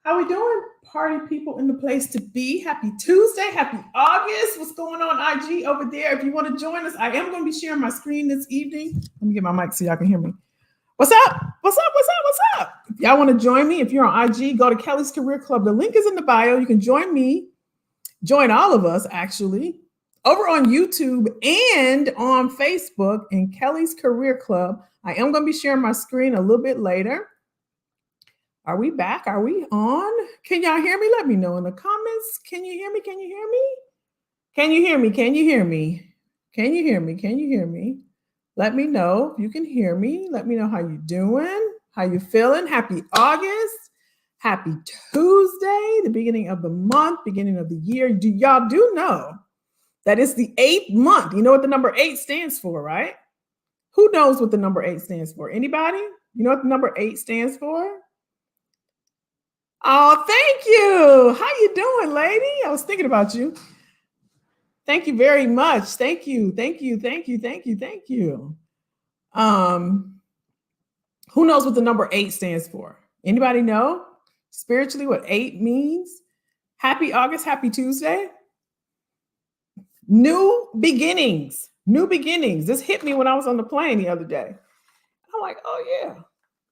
How we doing, party people in the place to be? Happy Tuesday, happy August. What's going on, IG over there? If you want to join us, I am going to be sharing my screen this evening. Let me get my mic so y'all can hear me. What's up? What's up? What's up? What's up? If y'all want to join me, if you're on IG, go to Kelly's Career Club. The link is in the bio. You can join me, join all of us actually, over on YouTube and on Facebook in Kelly's Career Club. I am going to be sharing my screen a little bit later. Are we back? Are we on? Can y'all hear me? Let me know in the comments. Can you hear me? Can you hear me? Can you hear me? Can you hear me? Can you hear me? Can you hear me? Let me know if you can hear me. Let me know how you doing, how you feeling. Happy August. Happy Tuesday, the beginning of the month, beginning of the year. Y'all do know that it's the 8th month. You know what the number 8 stands for, right? Who knows what the number 8 stands for? Anybody? You know what the number 8 stands for? Oh, thank you. How you doing, lady? I was thinking about you. Thank you very much. Thank you. Thank you. Thank you. Thank you. Thank you. Who knows what the number 8 stands for? Anybody know spiritually what 8 means? Happy August. Happy Tuesday. New beginnings. New beginnings. This hit me when I was on the plane the other day. I'm like, oh yeah.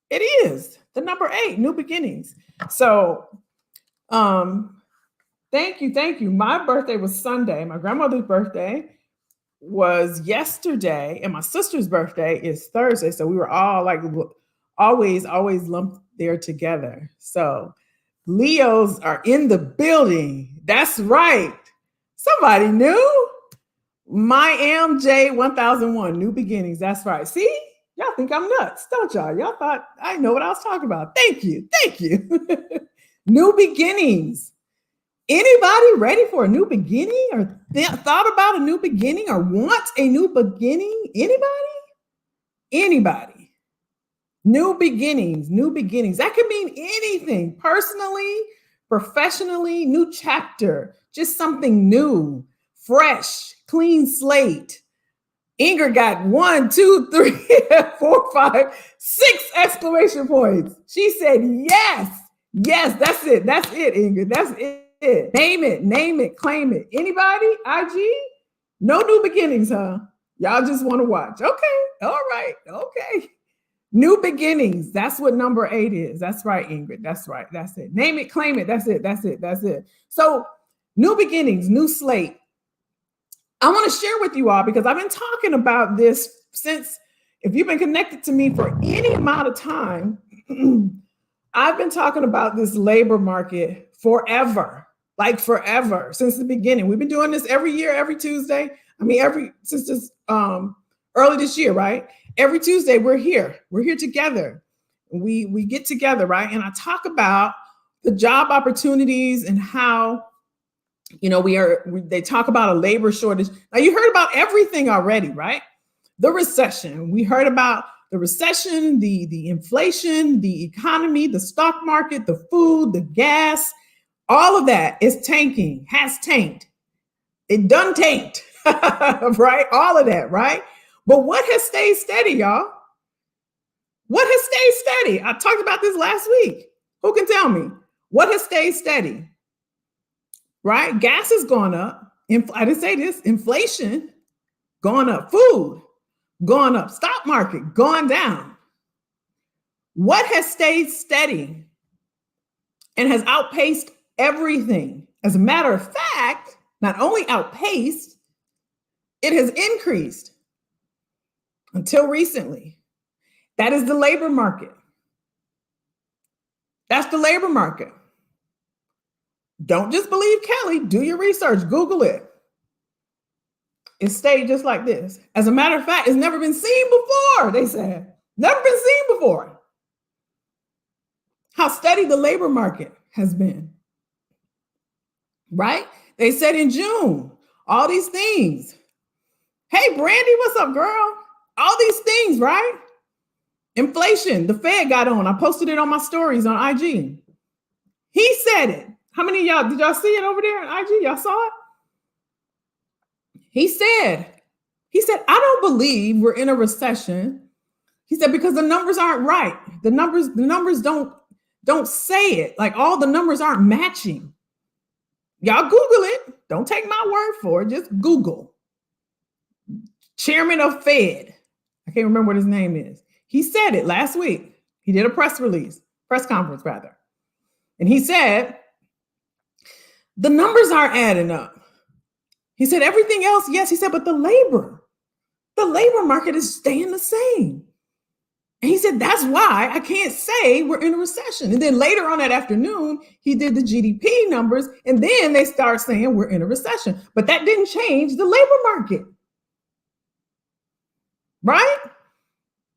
It is the number 8, new beginnings. So, thank you. My birthday was Sunday. My grandmother's birthday was yesterday, and my sister's birthday is Thursday. So we were all like always lumped there together. So Leos are in the building. That's right. Somebody new. My MJ 1001, new beginnings. That's right. See? Y'all think I'm nuts, don't y'all? Y'all thought I know what I was talking about. Thank you. New beginnings. Anybody ready for a new beginning or thought about a new beginning or want a new beginning? Anybody? New beginnings. That could mean anything. Personally, professionally, new chapter, just something new, fresh, clean slate. Ingrid got 1, 2, 3, 4, 5, 6 exclamation points. She said, yes, that's it, Ingrid, that's it. Name it, claim it. Anybody, IG? No new beginnings, huh? Y'all just want to watch. Okay, all right, okay. New beginnings, that's what number 8 is. That's right, Ingrid, that's right, that's it. Name it, claim it, that's it. So, new beginnings, new slate. I want to share with you all because I've been talking about this since, if you've been connected to me for any amount of time, I've been talking about this labor market forever, since the beginning. We've been doing this every year, every Tuesday. Since this early this year, right? Every Tuesday we're here together. We get together, right? And I talk about the job opportunities and how they talk about a labor shortage. Now you heard about everything already, right? The recession. We heard about the recession, the inflation, the economy, the stock market, the food, the gas, all of that is tanking, has tanked. It done tanked, right? All of that, right? But what has stayed steady, y'all? What has stayed steady? I talked about this last week. Who can tell me? What has stayed steady? Right? Gas has gone up. I didn't say this. Inflation gone up. Food gone up. Stock market gone down. What has stayed steady and has outpaced everything? As a matter of fact, not only outpaced, it has increased until recently. That is the labor market. That's the labor market. Don't just believe Kelly. Do your research. Google it. It stayed just like this. As a matter of fact, it's never been seen before, they said. Never been seen before. How steady the labor market has been. Right? They said in June, all these things. Hey, Brandy, what's up, girl? All these things, right? Inflation, the Fed got on. I posted it on my stories on IG. He said it. How many of y'all, did y'all see it over there on IG? Y'all saw it? He said, I don't believe we're in a recession. He said, because the numbers aren't right. The numbers don't, Don't say it. Like all the numbers aren't matching. Y'all Google it. Don't take my word for it. Just Google. Chairman of Fed. I can't remember what his name is. He said it last week. He did a press conference rather. And he said, the numbers aren't adding up. He said everything else, yes. He said, but the labor market is staying the same. And he said, that's why I can't say we're in a recession. And then later on that afternoon, he did the GDP numbers, and then they start saying we're in a recession. But that didn't change the labor market. Right?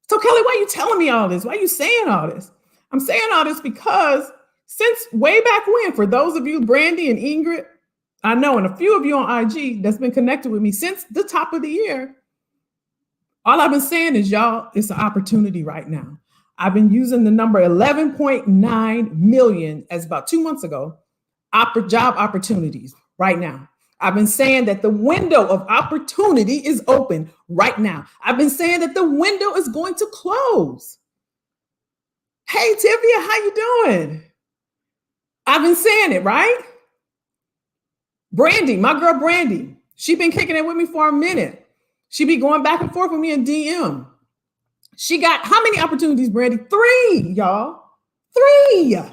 So Kelly, why are you telling me all this? Why are you saying all this? I'm saying all this because since way back when, for those of you, Brandy and Ingrid, I know, and a few of you on IG that's been connected with me since the top of the year, all I've been saying is, y'all, it's an opportunity right now. I've been using the number 11.9 million as about 2 months ago, job opportunities right now. I've been saying that the window of opportunity is open right now. I've been saying that the window is going to close. Hey, Tivia, how you doing? I've been saying it, right? Brandy, my girl Brandy, she been kicking it with me for a minute. She be going back and forth with me in DM. She got how many opportunities, Brandy? 3, y'all. 3.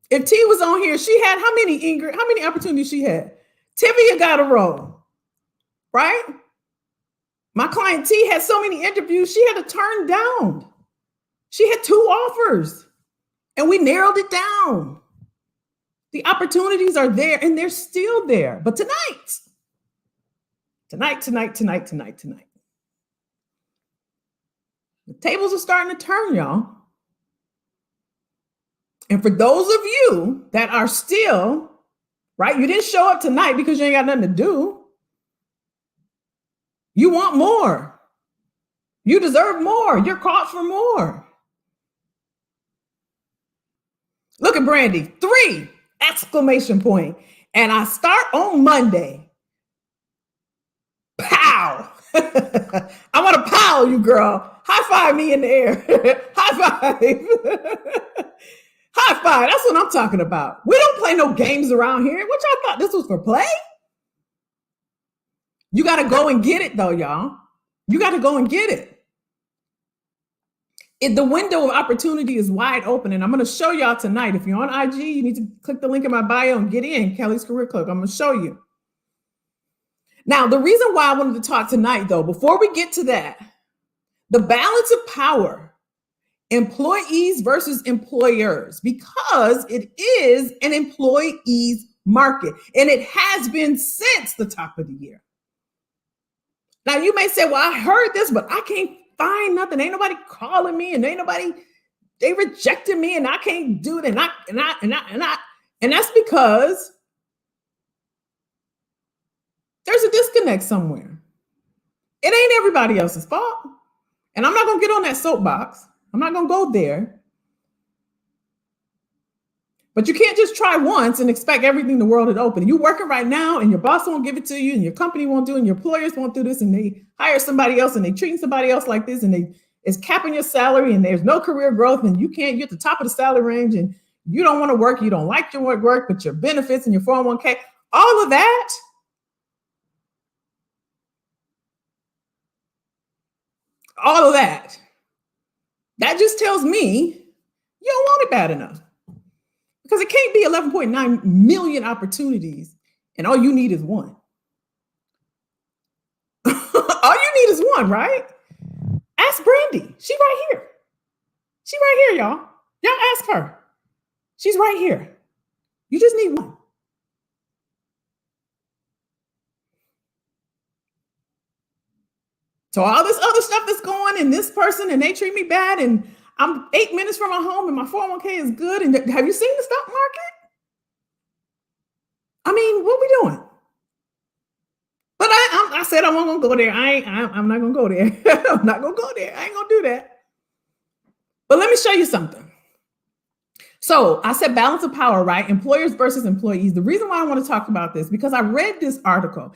If T was on here, she had how many, Ingrid? How many opportunities she had? Tivia got a role, right? My client T had so many interviews, she had to turn down. She had 2 offers, and we narrowed it down. The opportunities are there, and they're still there. But tonight, the tables are starting to turn, y'all. And for those of you that are still, right, you didn't show up tonight because you ain't got nothing to do. You want more. You deserve more. You're caught for more. Look at Brandy, 3 exclamation point. And I start on Monday. Pow. I want to pow you, girl. High five me in the air. High five. High five. That's what I'm talking about. We don't play no games around here. What y'all thought this was for play? You got to go and get it, though, y'all. You got to go and get it. The window of opportunity is wide open, and I'm going to show y'all tonight. If you're on IG, you need to click the link in my bio and get in Kelly's Career Club. I'm going to show you. Now, the reason why I wanted to talk tonight, though, before we get to that, the balance of power, employees versus employers, because it is an employees market, and it has been since the top of the year. Now, you may say, well, I heard this, but I can't find nothing. Ain't nobody calling me, and ain't nobody, they rejected me, and I can't do it. And that's because there's a disconnect somewhere. It ain't everybody else's fault. And I'm not going to get on that soapbox. I'm not going to go there. But you can't just try once and expect everything in the world to open. You're working right now, and your boss won't give it to you, and your company won't do it, and your employers won't do this, and they hire somebody else, and they treat somebody else like this, and it's capping your salary, and there's no career growth, and you're at the top of the salary range, and you don't want to work, you don't like your work, but your benefits and your 401k, all of that. All of that. That just tells me you don't want it bad enough. Because it can't be 11.9 million opportunities and all you need is one. All you need is one, right? Ask Brandy. She's right here. She's right here, y'all. Y'all ask her. She's right here. You just need one. So all this other stuff that's going and this person and they treat me bad and I'm 8 minutes from my home and my 401k is good. And have you seen the stock market? I mean, what we doing? But I said I wasn't gonna go there. I'm not gonna go there. I'm not gonna go there. I ain't gonna do that. But let me show you something. So I said balance of power, right? Employers versus employees. The reason why I want to talk about this because I read this article.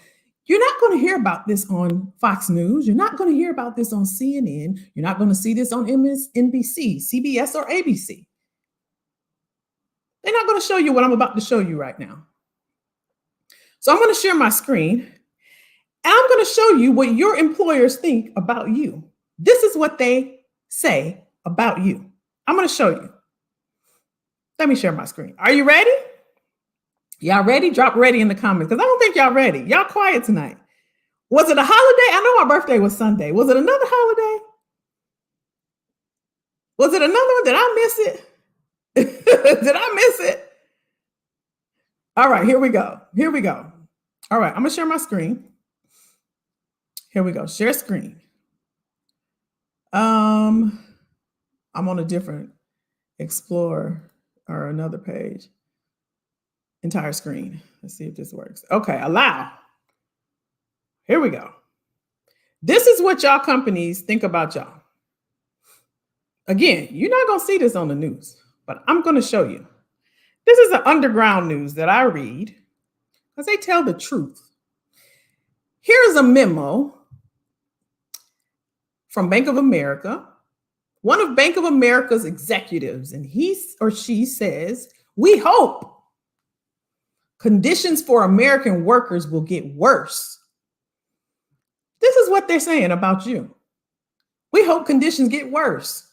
You're not going to hear about this on Fox News. You're not going to hear about this on CNN. You're not going to see this on MSNBC, CBS, or ABC. They're not going to show you what I'm about to show you right now. So I'm going to share my screen, and I'm going to show you what your employers think about you. This is what they say about you. I'm going to show you. Let me share my screen. Are you ready? Y'all ready? Drop ready in the comments, because I don't think y'all ready. Y'all quiet tonight. Was it a holiday? I know my birthday was Sunday. Was it another holiday? Was it another one? Did I miss it? Did I miss it? All right, here we go. Here we go. All right, I'm going to share my screen. Here we go. Share screen. I'm on a different Explore or another page. Entire screen. Let's see if this works. Okay, allow. Here we go. This is what y'all companies think about y'all. Again, you're not going to see this on the news, but I'm going to show you. This is the underground news that I read because they tell the truth. Here's a memo from Bank of America, one of Bank of America's executives, and he or she says, "We hope conditions for American workers will get worse." This is what they're saying about you. We hope conditions get worse.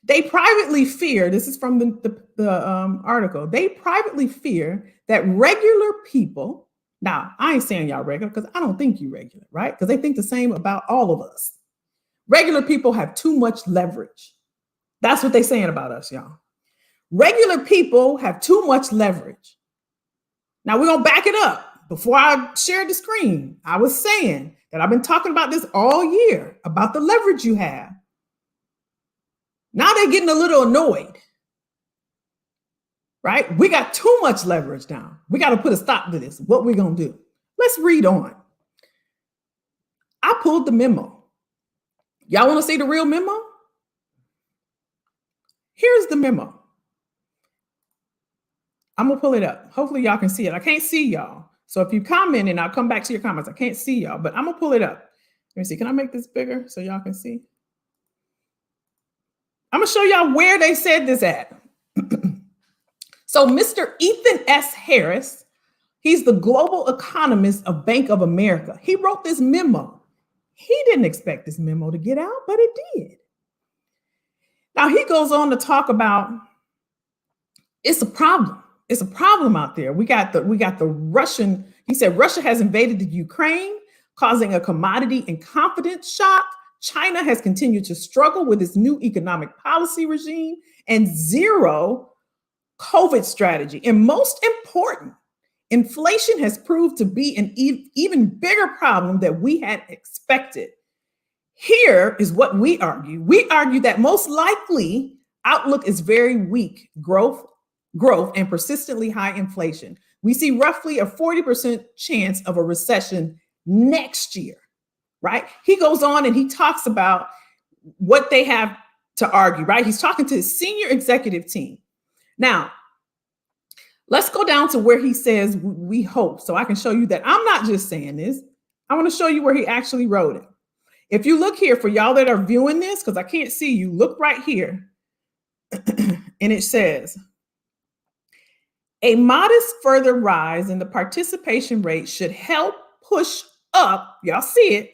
They privately fear, this is from the article, they privately fear that regular people, now I ain't saying y'all regular because I don't think you regular, right? Because they think the same about all of us. Regular people have too much leverage. That's what they're saying about us, y'all. Regular people have too much leverage. Now we're going to back it up. Before I shared the screen, I was saying that I've been talking about this all year, about the leverage you have. Now they're getting a little annoyed, right? We got too much leverage now. We got to put a stop to this. What we going to do? Let's read on. I pulled the memo. Y'all want to see the real memo? Here's the memo. I'm going to pull it up. Hopefully y'all can see it. I can't see y'all. So if you comment, and I'll come back to your comments. I can't see y'all, but I'm going to pull it up. Let me see. Can I make this bigger so y'all can see? I'm going to show y'all where they said this at. So Mr. Ethan S. Harris, he's the global economist of Bank of America. He wrote this memo. He didn't expect this memo to get out, but it did. Now he goes on to talk about it's a problem. It's a problem out there. We got the Russian, he said Russia has invaded the Ukraine, causing a commodity and confidence shock. China has continued to struggle with its new economic policy regime and zero COVID strategy. And most important, inflation has proved to be an even bigger problem than we had expected. Here is what we argue. We argue that most likely outlook is very weak growth and persistently high inflation. We see roughly a 40% chance of a recession next year, right? He goes on and he talks about what they have to argue, right? He's talking to his senior executive team. Now, let's go down to where he says we hope, so I can show you that I'm not just saying this. I want to show you where he actually wrote it. If you look here, for y'all that are viewing this, because I can't see you, look right here. And it says, a modest further rise in the participation rate should help push up. Y'all see it.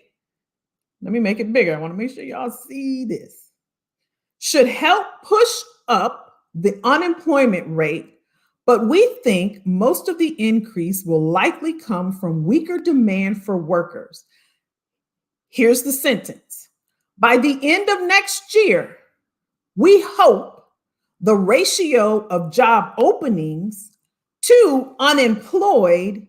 Let me make it bigger. I want to make sure y'all see this. Should help push up the unemployment rate, but we think most of the increase will likely come from weaker demand for workers. Here's the sentence. By the end of next year, we hope the ratio of job openings to unemployed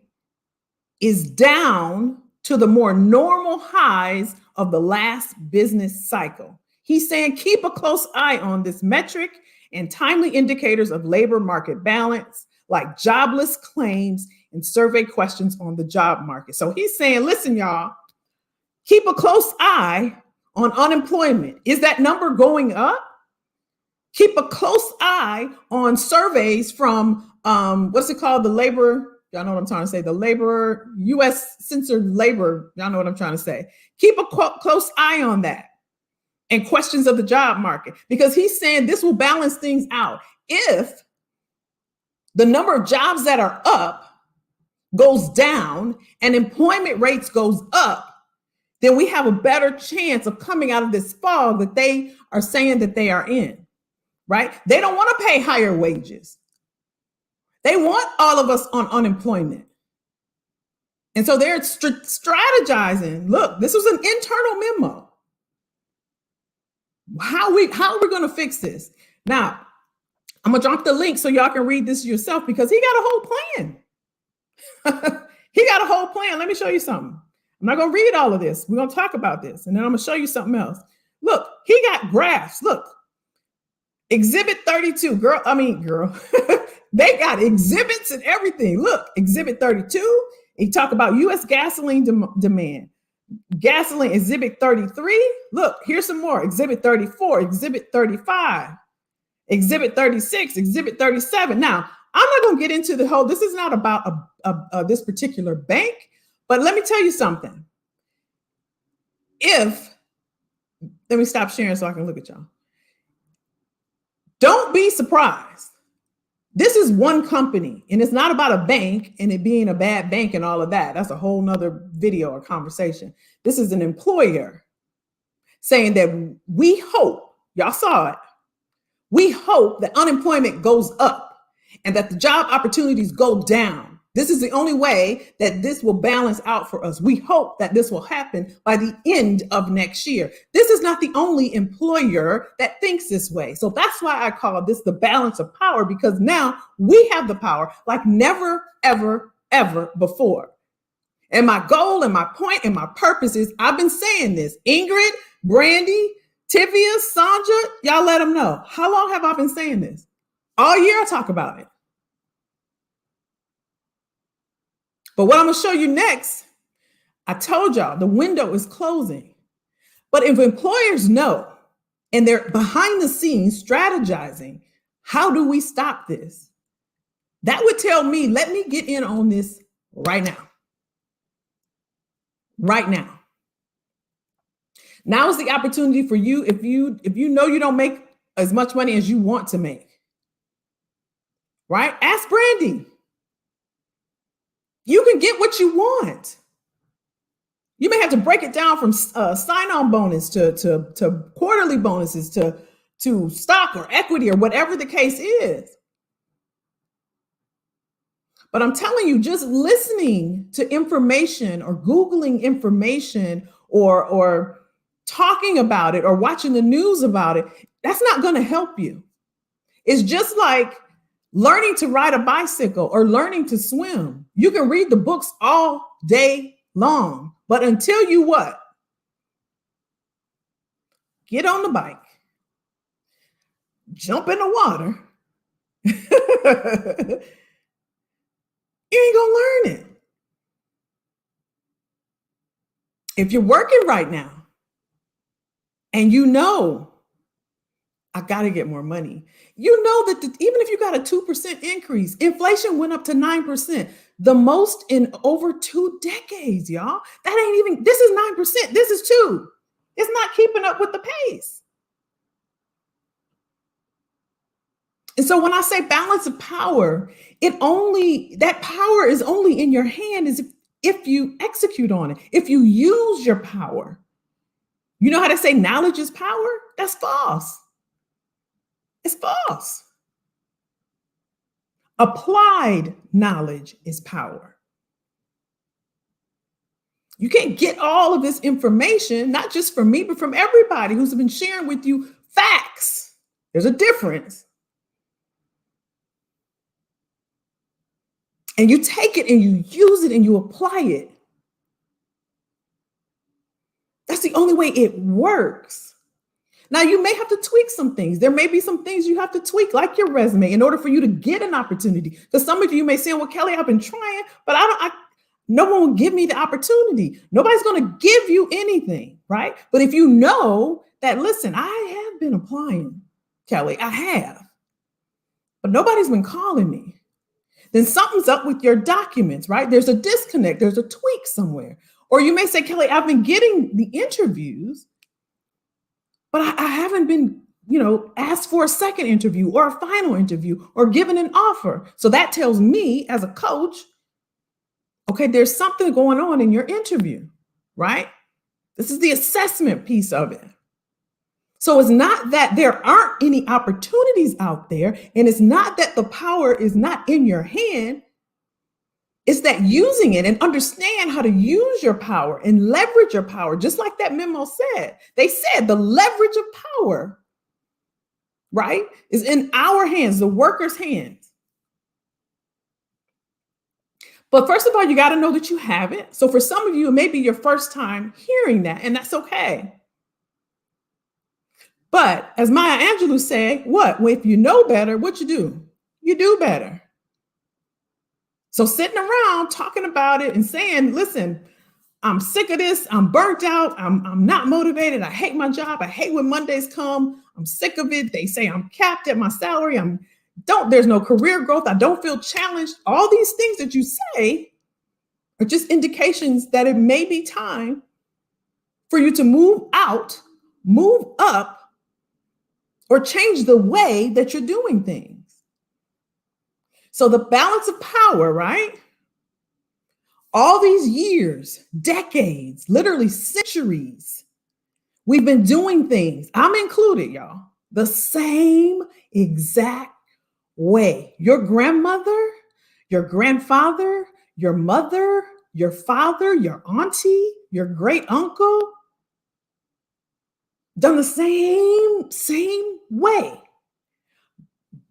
is down to the more normal highs of the last business cycle. He's saying keep a close eye on this metric and timely indicators of labor market balance, like jobless claims and survey questions on the job market. So he's saying, listen, y'all, keep a close eye on unemployment. Is that number going up? Keep a close eye on surveys from, what's it called? The labor Y'all know what I'm trying to say. The laborer, U.S. censored labor. Y'all know what I'm trying to say. Keep a close eye on that and questions of the job market, because he's saying this will balance things out. If the number of jobs that are up goes down and employment rates goes up, then we have a better chance of coming out of this fog that they are saying that they are in, right? They don't want to pay higher wages. They want all of us on unemployment. And so they're strategizing. Look, this was an internal memo. How are we going to fix this? Now, I'm going to drop the link so y'all can read this yourself, because he got a whole plan. He got a whole plan. Let me show you something. I'm not going to read all of this. We're going to talk about this, and then I'm going to show you something else. Look, he got graphs. Look, Exhibit 32, girl. They got exhibits and everything. Look, Exhibit 32, he talk about U.S. gasoline demand. Gasoline, Exhibit 33. Look, here's some more. Exhibit 34, Exhibit 35, Exhibit 36, Exhibit 37. Now, I'm not going to get into the whole, this is not about this particular bank, but let me tell you something. Let me stop sharing so I can look at y'all. Don't be surprised. This is one company, and it's not about a bank and it being a bad bank and all of that. That's a whole nother video or conversation. This is an employer saying that we hope, y'all saw it, we hope that unemployment goes up and that the job opportunities go down. This is the only way that this will balance out for us. We hope that this will happen by the end of next year. This is not the only employer that thinks this way. So that's why I call this the balance of power, because now we have the power like never, ever, ever before. And my goal and my point and my purpose is, I've been saying this. Ingrid, Brandy, Tivia, Sandra, y'all let them know. How long have I been saying this? All year I talk about it. But what I'm going to show you next, I told y'all the window is closing. But if employers know and they're behind the scenes strategizing, how do we stop this? That would tell me, let me get in on this right now. Right now. Now is the opportunity for you, if you know you don't make as much money as you want to make. Right? Ask Brandy. You can get what you want. You may have to break it down from sign-on bonus to quarterly bonuses to stock or equity or whatever the case is. But I'm telling you, just listening to information or Googling information or talking about it or watching the news about it, that's not going to help you. It's just like learning to ride a bicycle or learning to swim. You can read the books all day long, but until you what? Get on the bike, jump in the water, you ain't gonna learn it. If you're working right now and you know, I got to get more money. You know that even if you got a 2% increase, inflation went up to 9%, the most in over 2 decades, y'all. That ain't even, this is 9%. This is 2. It's not keeping up with the pace. And so when I say balance of power, that power is only in your hand is if you execute on it, if you use your power. You know how to say knowledge is power? That's false. It's false. Applied knowledge is power. You can't get all of this information, not just from me, but from everybody who's been sharing with you facts. There's a difference. And you take it and you use it and you apply it. That's the only way it works. Now, you may have to tweak some things. There may be some things you have to tweak, like your resume, in order for you to get an opportunity. Because some of you may say, well, Kelly, I've been trying, but no one will give me the opportunity. Nobody's going to give you anything, right? But if you know that, listen, I have been applying, Kelly, I have, but nobody's been calling me. then something's up with your documents, right? There's a disconnect, there's a tweak somewhere. Or you may say, Kelly, I've been getting the interviews, but I haven't been, asked for a second interview or a final interview or given an offer. So that tells me as a coach, okay, there's something going on in your interview, right? This is the assessment piece of it. So it's not that there aren't any opportunities out there, and it's not that the power is not in your hand. It's that using it and understand how to use your power and leverage your power, just like that memo said. They said the leverage of power, right, is in our hands, the worker's hands. But first of all, you got to know that you have it. So for some of you, it may be your first time hearing that, and that's okay. But as Maya Angelou said, what? Well, if you know better, what you do? You do better. So sitting around talking about it and saying, listen, I'm sick of this. I'm burnt out. I'm not motivated. I hate my job. I hate when Mondays come. I'm sick of it. They say I'm capped at my salary. There's no career growth. I don't feel challenged. All these things that you say are just indications that it may be time for you to move out, move up, or change the way that you're doing things. So the balance of power, right? All these years, decades, literally centuries, we've been doing things, I'm included, y'all, the same exact way. Your grandmother, your grandfather, your mother, your father, your auntie, your great uncle, done the same way.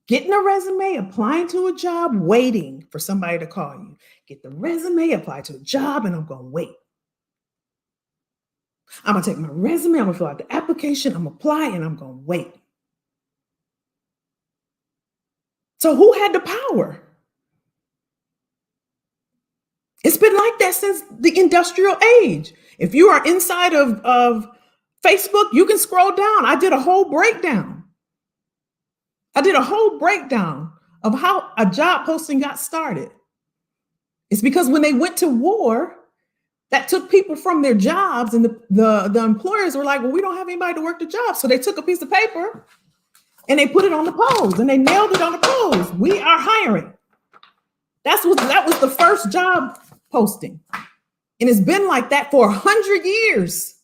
Getting a resume, applying to a job, waiting for somebody to call you. Get the resume, apply to a job, and I'm going to wait. I'm going to take my resume, I'm going to fill out the application, I'm going to apply, and I'm going to wait. So who had the power? It's been like that since the industrial age. If you are inside of Facebook, you can scroll down. I did a whole breakdown of how a job posting got started. It's because when they went to war, that took people from their jobs, and the employers were like, well, we don't have anybody to work the job. So they took a piece of paper and they put it on the poles and they nailed it on the poles. We are hiring. That was the first job posting. And it's been like that for 100 years.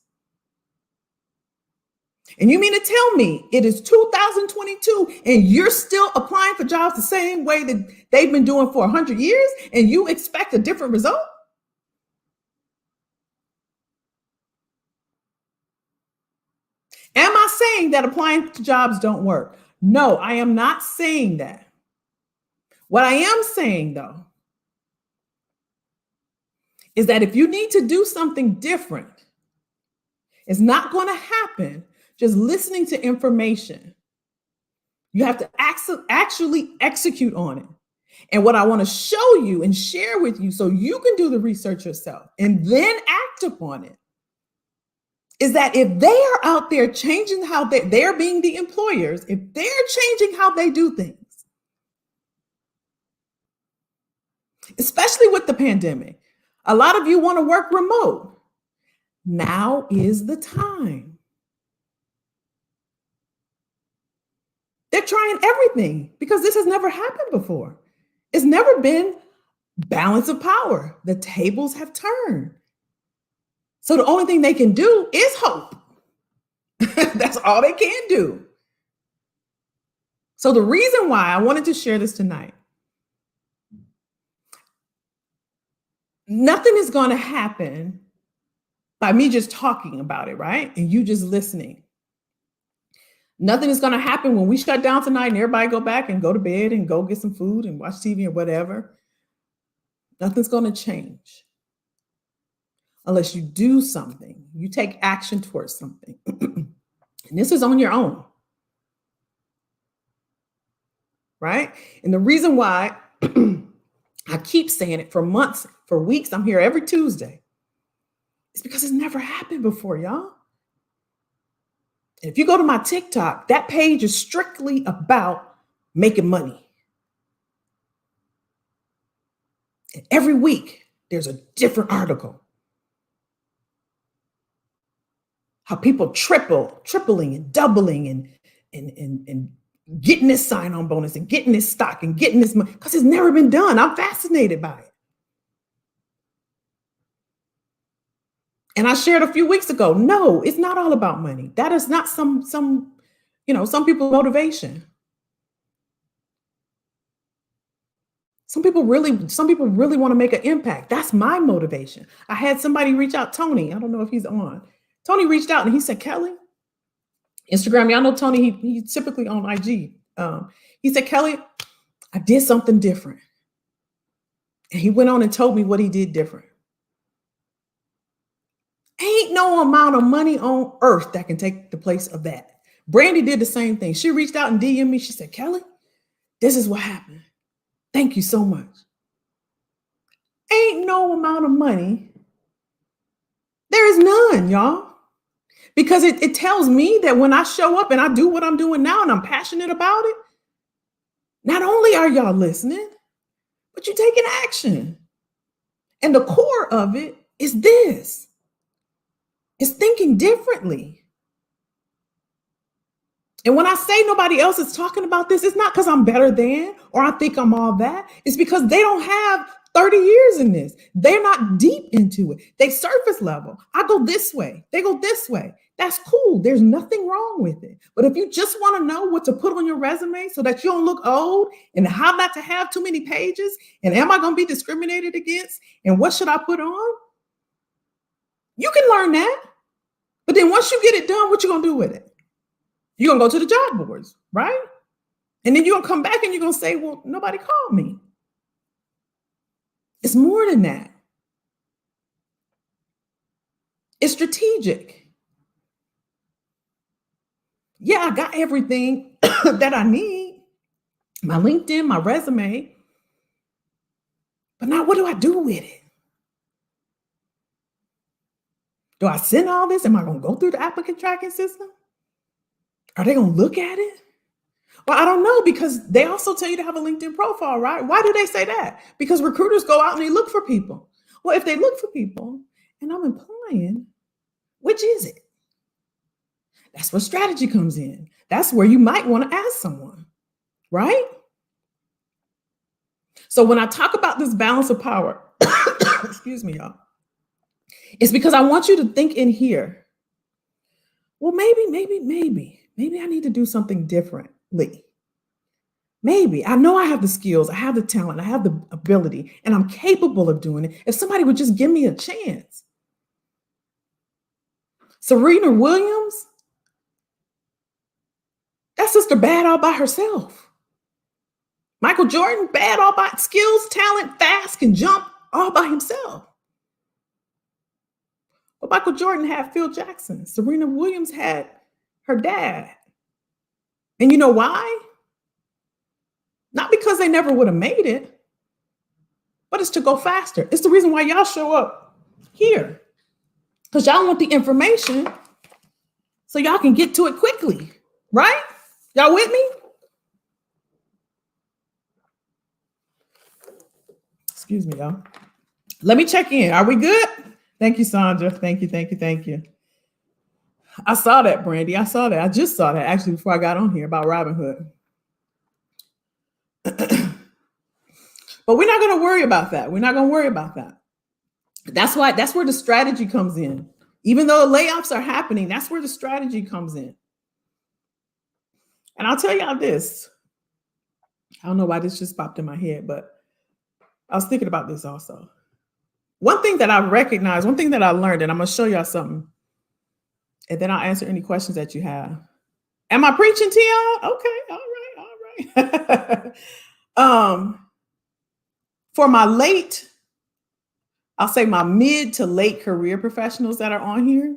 And you mean to tell me it is 2022 and you're still applying for jobs the same way that they've been doing for 100 years and you expect a different result? Am I saying that applying to jobs don't work? No, I am not saying that. What I am saying, though, is that if you need to do something different, it's not going to happen just listening to information. You have to actually execute on it. And what I want to show you and share with you so you can do the research yourself and then act upon it is that if they are out there changing how they're being the employers, if they're changing how they do things, especially with the pandemic, a lot of you want to work remote. Now is the time. They're trying everything because this has never happened before. It's never been balance of power. The tables have turned. So the only thing they can do is hope. That's all they can do. So the reason why I wanted to share this tonight, nothing is going to happen by me just talking about it, right? And you just listening. Nothing is going to happen when we shut down tonight and everybody go back and go to bed and go get some food and watch TV or whatever. Nothing's going to change unless you do something. You take action towards something. And this is on your own. Right? And the reason why I keep saying it for months, for weeks, I'm here every Tuesday, is because it's never happened before, y'all. And if you go to my TikTok, that page is strictly about making money. And every week, there's a different article. How people tripling and doubling and getting this sign-on bonus and getting this stock and getting this money because it's never been done. I'm fascinated by it. And I shared a few weeks ago, no, it's not all about money. That is not some people's motivation. Some people really want to make an impact. That's my motivation. I had somebody reach out, Tony. I don't know if he's on. Tony reached out and he said, Kelly, Instagram, y'all know Tony, he's typically on IG. He said, Kelly, I did something different. And he went on and told me what he did different. Ain't no amount of money on earth that can take the place of that. Brandy did the same thing. She reached out and DM'd me. She said, Kelly, this is what happened. Thank you so much. Ain't no amount of money. There is none, y'all. Because it tells me that when I show up and I do what I'm doing now and I'm passionate about it, not only are y'all listening, but you're taking action. And the core of it is this. It's thinking differently. And when I say nobody else is talking about this, it's not because I'm better than or I think I'm all that. It's because they don't have 30 years in this. They're not deep into it. They surface level. I go this way. They go this way. That's cool. There's nothing wrong with it. But if you just want to know what to put on your resume so that you don't look old and how not to have too many pages and am I going to be discriminated against and what should I put on? You can learn that. But then once you get it done, what you going to do with it? You're going to go to the job boards, right? And then you're going to come back and you're going to say, well, nobody called me. It's more than that. It's strategic. Yeah, I got everything that I need. My LinkedIn, my resume. But now what do I do with it? Do I send all this? Am I going to go through the applicant tracking system? Are they going to look at it? Well, I don't know, because they also tell you to have a LinkedIn profile, right? Why do they say that? Because recruiters go out and they look for people. Well, if they look for people and I'm applying, which is it? That's where strategy comes in. That's where you might want to ask someone, right? So when I talk about this balance of power, excuse me, y'all, it's because I want you to think in here. Well, maybe I need to do something differently. Maybe. I know I have the skills, I have the talent, I have the ability, and I'm capable of doing it. If somebody would just give me a chance. Serena Williams, that sister bad all by herself. Michael Jordan, bad all by skills, talent, fast, can jump all by himself. But Michael Jordan had Phil Jackson. Serena Williams had her dad. And you know why? Not because they never would have made it, but it's to go faster. It's the reason why y'all show up here. Because y'all want the information so y'all can get to it quickly, right? Y'all with me? Excuse me, y'all. Let me check in. Are we good? Thank you, Sandra. Thank you. I saw that, Brandy. I saw that. I just saw that actually before I got on here about Robinhood. But we're not going to worry about that. That's where the strategy comes in. Even though the layoffs are happening, that's where the strategy comes in. And I'll tell y'all this. I don't know why this just popped in my head, but I was thinking about this also. One thing that I recognize, one thing that I learned, and I'm going to show y'all something, and then I'll answer any questions that you have. Am I preaching to y'all? Okay, all right. For my I'll say my mid to late career professionals that are on here,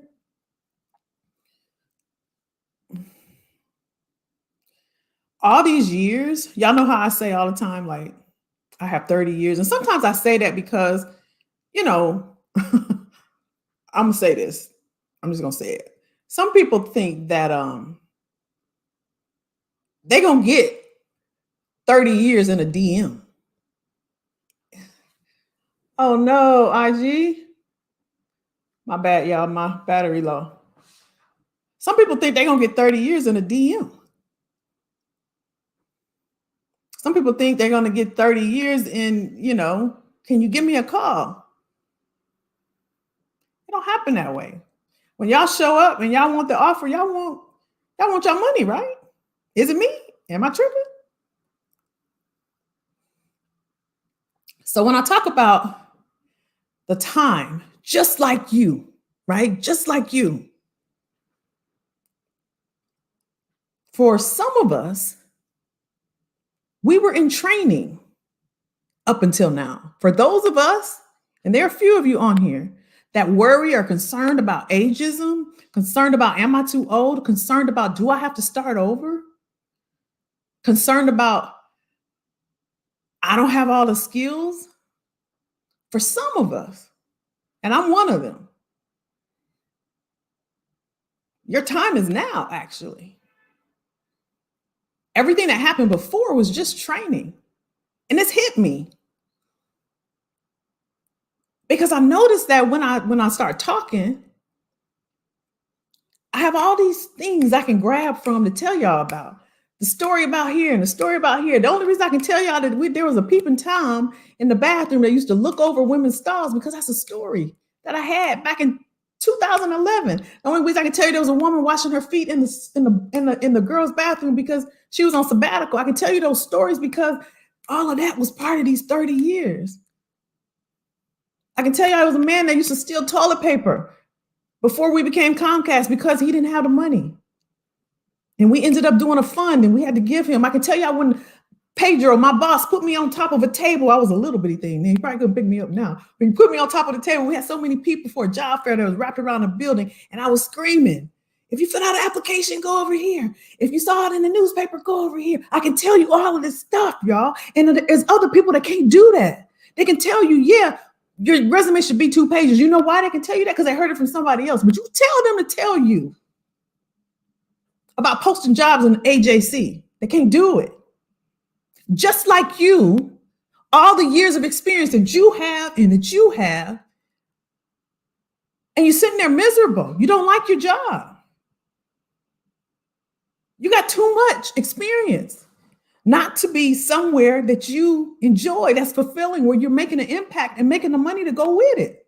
all these years, y'all know how I say all the time, like, I have 30 years. And sometimes I say that because, I'm going to say this. I'm just going to say it. Some people think that they're going to get 30 years in a DM. Oh no, IG. My bad, y'all. My battery low. Some people think they're gonna get 30 years in a DM. Some people think they're gonna get 30 years in, can you give me a call? It don't happen that way. When y'all show up and y'all want the offer, y'all want your money, right? Is it me? Am I tripping? So when I talk about the time, just like you, right? Just like you. For some of us, we were in training up until now. For those of us, and there are a few of you on here that worry or concerned about ageism, concerned about, am I too old? Concerned about, do I have to start over? Concerned about, I don't have all the skills. For some of us, and I'm one of them, your time is now, actually. Everything that happened before was just training. And it's hit me. Because I noticed that when I start talking, I have all these things I can grab from to tell y'all about. The story about here and the story about here. The only reason I can tell y'all that there was a peeping Tom in the bathroom that used to look over women's stalls, because that's a story that I had back in 2011. The only reason I can tell you there was a woman washing her feet in the girls' bathroom because she was on sabbatical. I can tell you those stories because all of that was part of these 30 years. I can tell you I was a man that used to steal toilet paper before we became Comcast because he didn't have the money. And we ended up doing a fund and we had to give him. I can tell you when Pedro, my boss, put me on top of a table. I was a little bitty thing. He probably couldn't pick me up now. But he put me on top of the table. We had so many people for a job fair that was wrapped around the building. And I was screaming, if you fill out an application, go over here. If you saw it in the newspaper, go over here. I can tell you all of this stuff, y'all. And there's other people that can't do that. They can tell you, yeah, your resume should be 2 pages. You know why they can tell you that? Because they heard it from somebody else. But you tell them to tell you about posting jobs in AJC. They can't do it. Just like you, all the years of experience that you have, and you're sitting there miserable. You don't like your job. You got too much experience not to be somewhere that you enjoy, that's fulfilling, where you're making an impact and making the money to go with it.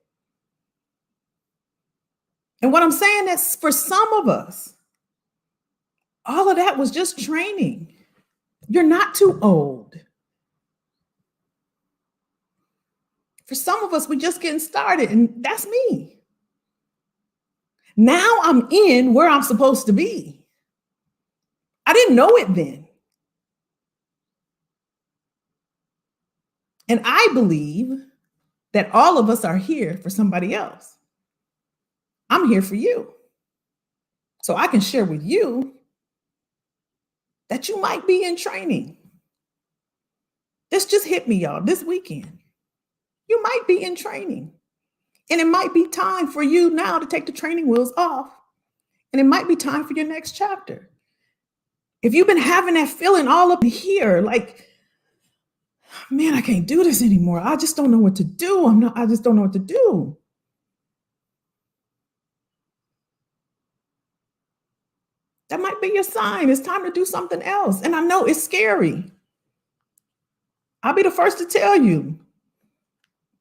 And what I'm saying is, for some of us, all of that was just training. You're not too old. For some of us, we're just getting started, and that's me. Now I'm in where I'm supposed to be. I didn't know it then. And I believe that all of us are here for somebody else. I'm here for you. So I can share with you that you might be in training. This just hit me, y'all, this weekend. You might be in training. And it might be time for you now to take the training wheels off. And it might be time for your next chapter. If you've been having that feeling all up here, like, man, I can't do this anymore. I just don't know what to do. I just don't know what to do. That might be your sign. It's time to do something else. And I know it's scary. I'll be the first to tell you.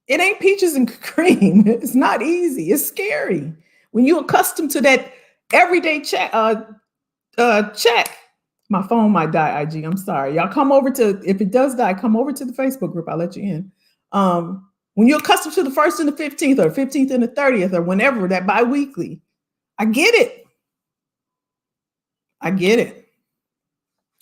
It ain't peaches and cream. It's not easy. It's scary. When you're accustomed to that everyday check, my phone might die, IG. I'm sorry. Y'all come over to, if it does die, come over to the Facebook group. I'll let you in. When you're accustomed to the 1st and the 15th or 15th and the 30th or whenever, that biweekly, I get it. I get it.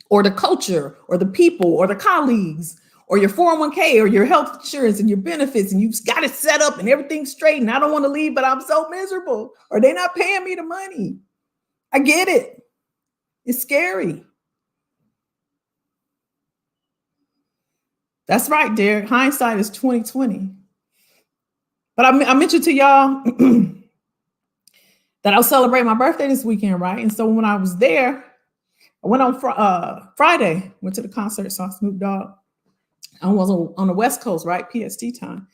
Or the culture or the people or the colleagues or your 401k or your health insurance and your benefits, and you've got it set up and everything's straight, and I don't want to leave, but I'm so miserable, or they're not paying me the money. I get it. It's scary. That's right, Derek. Hindsight is 2020. But I mentioned to y'all that I'll celebrate my birthday this weekend, right? And so when I was there, I went on Friday, went to the concert, saw Snoop Dogg. I was on the West Coast, right? PST time.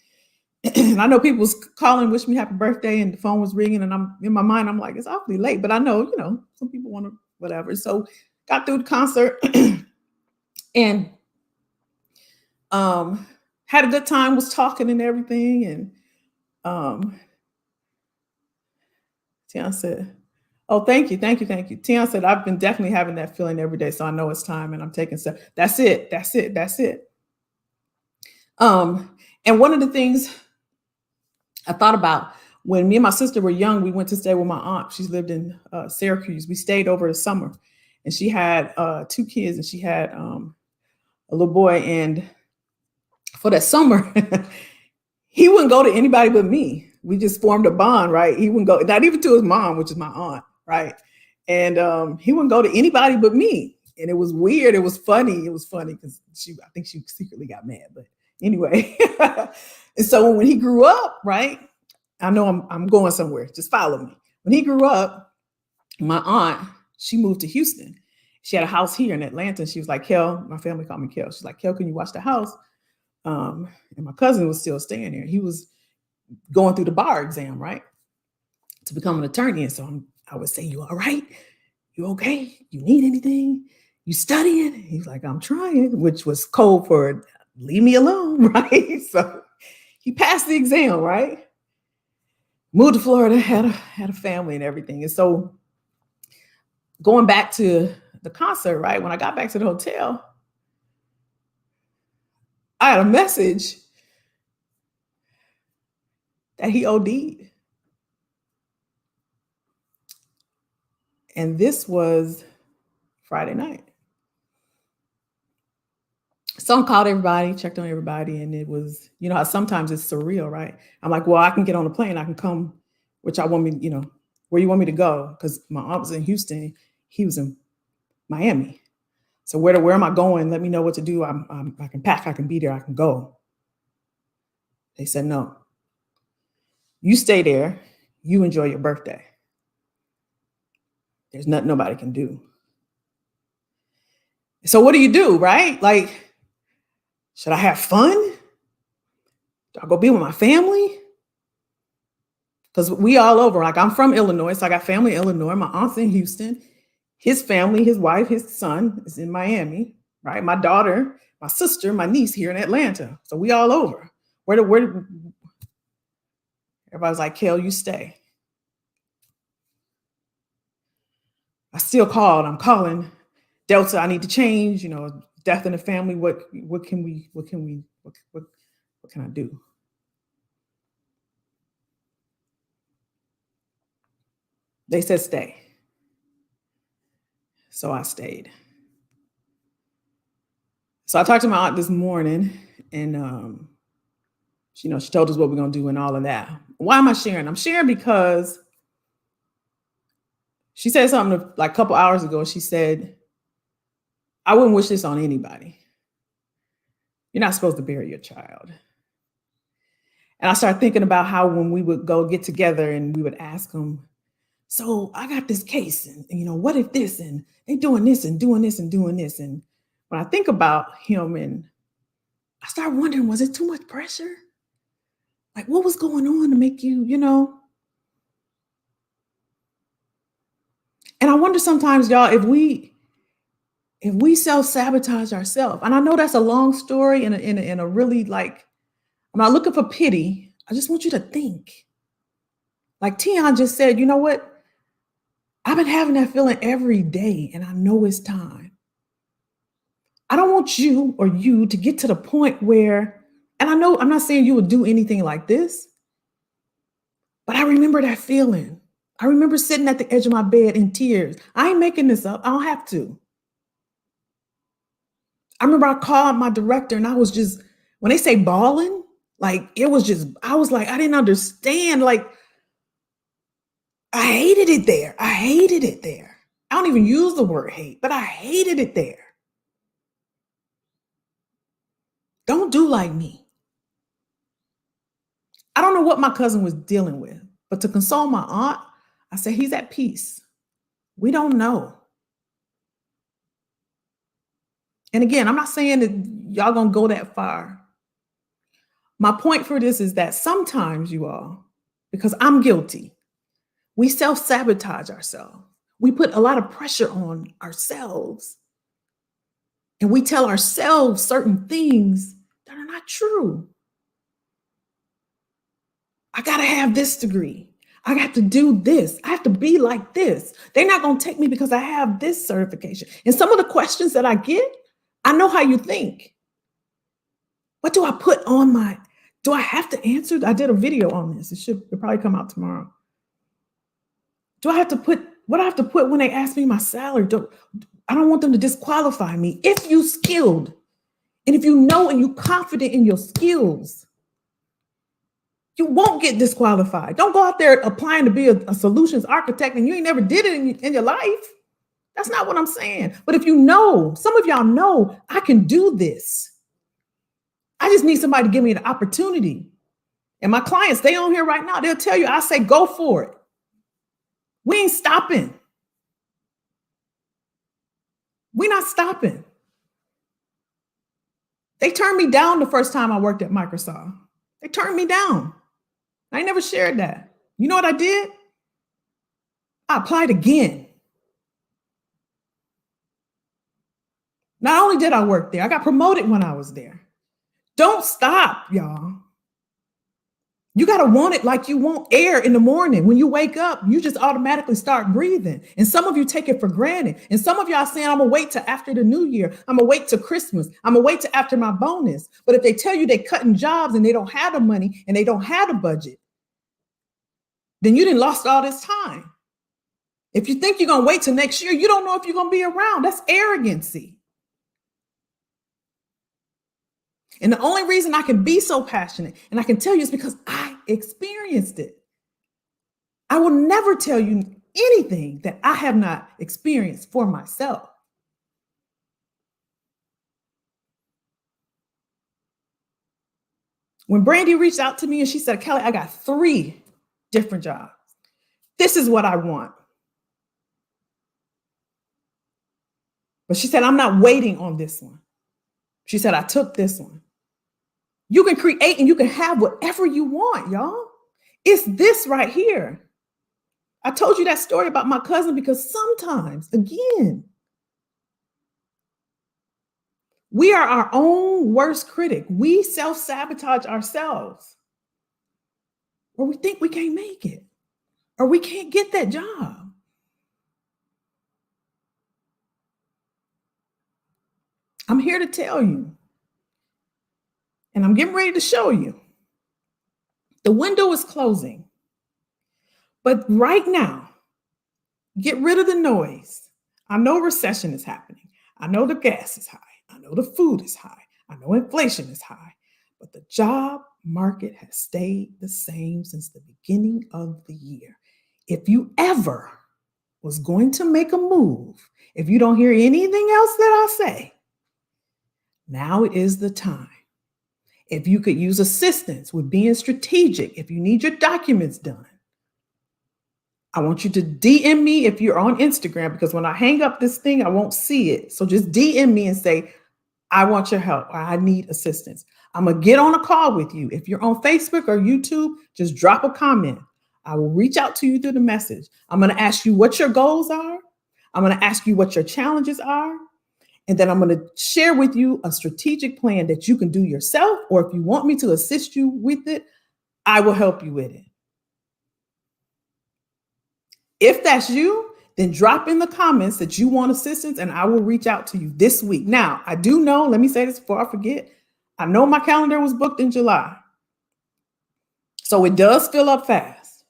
And I know people was calling, wish me happy birthday, and the phone was ringing, and I'm in my mind, I'm like, it's awfully late, but I know, some people want to whatever. So got through the concert and had a good time, was talking and everything. And Tiana said, oh, thank you, thank you, thank you. Tiana said, I've been definitely having that feeling every day, so I know it's time, and I'm taking steps. That's it, that's it, that's it. And one of the things I thought about, when me and my sister were young, we went to stay with my aunt. She's lived in Syracuse. We stayed over the summer, and she had 2 kids, and she had a little boy. And for that summer, he wouldn't go to anybody but me. We just formed a bond, right? He wouldn't go, not even to his mom, which is my aunt, right? And he wouldn't go to anybody but me. And it was weird. It was funny. It was funny because I think she secretly got mad. But anyway, and so when he grew up, right? I know I'm going somewhere. Just follow me. When he grew up, my aunt, she moved to Houston. She had a house here in Atlanta. She was like, Kel, my family called me Kel. She's like, Kel, can you watch the house? And my cousin was still staying there. He was going through the bar exam, right, to become an attorney. And so I would say, you all right? You okay? You need anything? You studying? He's like, I'm trying, which was code for leave me alone, right? So he passed the exam, right? Moved to Florida, had a family and everything. And so going back to the concert, right? When I got back to the hotel, I had a message that he OD'd. And this was Friday night. So I called everybody, checked on everybody, and it was, how sometimes it's surreal, right? I'm like, well, I can get on the plane, I can come, which I want me, where you want me to go? Because my aunt was in Houston, he was in Miami. So where am I going? Let me know what to do. I can pack, I can be there, I can go. They said, no, you stay there, you enjoy your birthday. There's nothing nobody can do. So what do, right? Like, should I have fun? Do I go be with my family? Because we all over. Like, I'm from Illinois, so I got family in Illinois. My aunt's in Houston. His family, his wife, his son is in Miami, right? My daughter, my sister, my niece here in Atlanta. So we all over. Where everybody's like, Kel, you stay. I still called. I'm calling Delta. I need to change, death in the family. What can I do? They said stay. So I stayed. So I talked to my aunt this morning, and she told us what we're gonna do and all of that. Why am I sharing? I'm sharing because she said something like a couple hours ago. She said, I wouldn't wish this on anybody. You're not supposed to bury your child. And I started thinking about how when we would go get together and we would ask them, so I got this case, and what if this, and they doing this and doing this and doing this. And when I think about him, and I start wondering, was it too much pressure? Like, what was going on to make you, And I wonder sometimes, y'all, if we self-sabotage ourselves. And I know that's a long story and a really, like, I'm not looking for pity. I just want you to think. Like Tion just said, you know what? I've been having that feeling every day, and I know it's time. I don't want you or you to get to the point where, and I know I'm not saying you would do anything like this, but I remember that feeling. I remember sitting at the edge of my bed in tears. I ain't making this up. I don't have to. I remember I called my director, and I was just, when they say bawling, like it was just, I was like, I didn't understand. Like, I hated it there. I hated it there. I don't even use the word hate, but I hated it there. Don't do like me. I don't know what my cousin was dealing with, but to console my aunt, I said, he's at peace. We don't know. And again, I'm not saying that y'all gonna go that far. My point for this is that sometimes, you all, because I'm guilty, we self-sabotage ourselves. We put a lot of pressure on ourselves. And we tell ourselves certain things that are not true. I got to have this degree. I got to do this. I have to be like this. They're not going to take me because I have this certification. And some of the questions that I get, I know how you think. What do I put on do I have to answer? I did a video on this. It'll probably come out tomorrow. What do I have to put when they ask me my salary? I don't want them to disqualify me. If you skilled, and if you know and you're confident in your skills, you won't get disqualified. Don't go out there applying to be a solutions architect and you ain't never did it in your life. That's not what I'm saying. But if you know, some of y'all know, I can do this. I just need somebody to give me the opportunity. And my clients, they on here right now, they'll tell you, I say, go for it. We ain't stopping. We're not stopping. They turned me down the first time I worked at Microsoft. They turned me down. I never shared that. You know what I did? I applied again. Not only did I work there, I got promoted when I was there. Don't stop, y'all. You got to want it like you want air in the morning. When you wake up, you just automatically start breathing. And some of you take it for granted. And some of y'all saying, I'm going to wait till after the new year. I'm going to wait till Christmas. I'm going to wait till after my bonus. But if they tell you they're cutting jobs and they don't have the money and they don't have the budget, then you didn't lost all this time. If you think you're going to wait till next year, you don't know if you're going to be around. That's arrogancy. And the only reason I can be so passionate and I can tell you is because I experienced it. I will never tell you anything that I have not experienced for myself. When Brandy reached out to me and she said, Kelly, I got 3 different jobs. This is what I want. But she said, I'm not waiting on this one. She said, I took this one. You can create and you can have whatever you want, y'all. It's this right here. I told you that story about my cousin because sometimes, again, we are our own worst critic. We self-sabotage ourselves. Or we think we can't make it. Or we can't get that job. I'm here to tell you. And I'm getting ready to show you. The window is closing. But right now, get rid of the noise. I know recession is happening. I know the gas is high. I know the food is high. I know inflation is high. But the job market has stayed the same since the beginning of the year. If you ever was going to make a move, if you don't hear anything else that I say, now is the time. If you could use assistance with being strategic, if you need your documents done, I want you to DM me if you're on Instagram, because when I hang up this thing, I won't see it. So just DM me and say, I want your help, or I need assistance. I'm going to get on a call with you. If you're on Facebook or YouTube, just drop a comment. I will reach out to you through the message. I'm going to ask you what your goals are. I'm going to ask you what your challenges are. And then I'm going to share with you a strategic plan that you can do yourself, or if you want me to assist you with it, I will help you with it. If that's you, then drop in the comments that you want assistance and I will reach out to you this week. Now, I do know, let me say this before I forget, I know my calendar was booked in July. So it does fill up fast.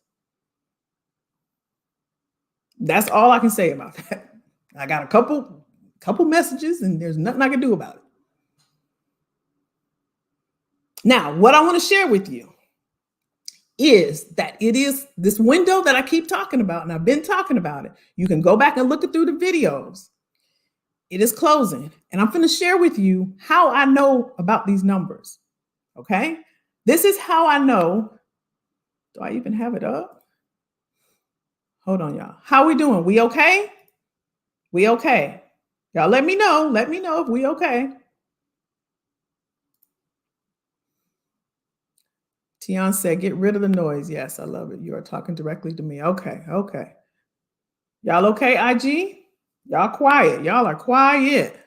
That's all I can say about that. I got a couple messages and there's nothing I can do about it. Now, what I want to share with you is that it is this window that I keep talking about, and I've been talking about it. You can go back and look through the videos. It is closing, and I'm going to share with you how I know about these numbers, okay? This is how I know. Do I even have it up? Hold on, y'all. How we doing? We okay? We okay? Y'all let me know. Let me know if we okay. Tian said, get rid of the noise. Yes, I love it. You are talking directly to me. Okay. Okay. Y'all okay, IG? Y'all quiet. Y'all are quiet.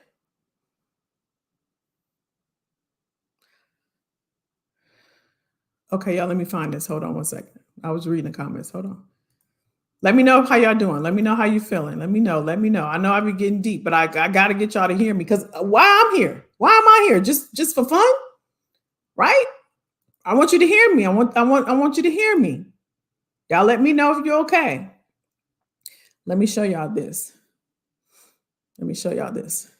Okay, y'all, let me find this. Hold on one second. I was reading the comments. Hold on. Let me know how y'all doing. Let me know how you feeling. Let me know. Let me know. I know I've been getting deep, but I got to get y'all to hear me because why I'm here? Why am I here? Just for fun, right? I want you to hear me. I want you to hear me. Y'all let me know if you're okay. Let me show y'all this. Let me show y'all this.